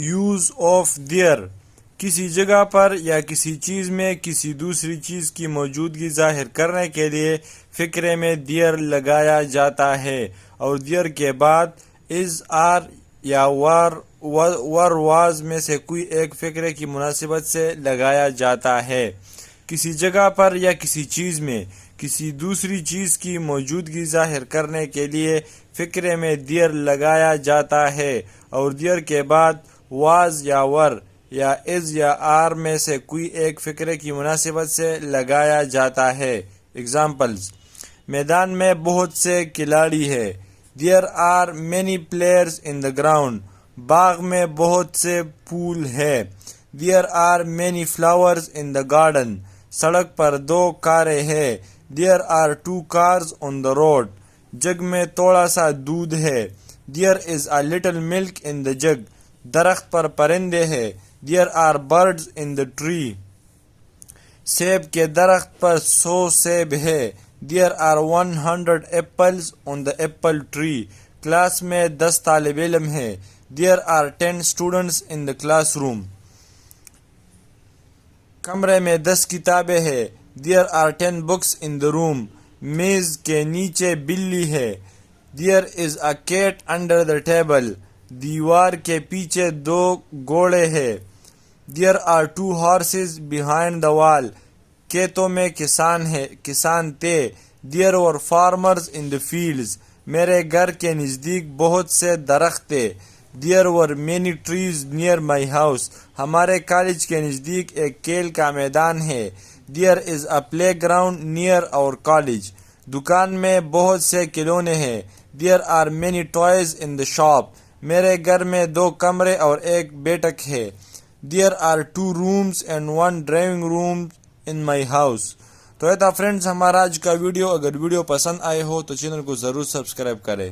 use of there کسی جگہ پر یا کسی چیز میں کسی دوسری چیز کی موجودگی ظاہر کرنے کے لیے فقرے میں there لگایا جاتا ہے، اور there کے بعد is are یا were was میں سے کوئی ایک فقرے کی مناسبت سے لگایا جاتا ہے۔ کسی جگہ پر یا کسی چیز میں کسی دوسری چیز کی موجودگی ظاہر کرنے کے لیے فقرے میں there لگایا جاتا ہے، اور there کے بعد was یا were یا is یا are میں سے کوئی ایک فقرے کی مناسبت سے لگایا جاتا ہے۔ ایگزامپلز: میدان میں بہت سے کھلاڑی ہیں۔ There are many players in the ground. باغ میں بہت سے پھول ہیں۔ There are many flowers in the garden. سڑک پر 2 کاریں ہیں۔ There are 2 cars on the road. جگ میں تھوڑا سا دودھ ہے۔ There is a little milk in the jug. درخت پر پرندے ہیں۔ There are birds in the tree. سیب کے درخت پر 100 سیب ہے۔ There are 100 apples on the apple tree. Class میں 10 طالب علم ہیں۔ There are 10 students in the classroom. کمرے میں 10 کتابیں ہیں۔ There are 10 books in the room. میز کے نیچے بلی ہے۔ There is a cat under the table. دیوار کے پیچھے 2 گھوڑے ہیں۔ There are 2 horses behind the wall. کھیتوں میں کسان تھے۔ There were farmers in the fields. میرے گھر کے نزدیک بہت سے درخت تھے۔ There were many trees near my house. ہمارے کالج کے نزدیک ایک کھیل کا میدان ہے۔ There is a playground near our college. دکان میں بہت سے کھلونے ہیں۔ There are many toys in the shop. میرے گھر میں 2 کمرے اور 1 بیٹھک ہے۔ There are 2 rooms and 1 drawing room in my house. تو یہ تھا فرینڈز ہمارا آج کا ویڈیو۔ اگر ویڈیو پسند آئے ہو تو چینل کو ضرور سبسکرائب کریں۔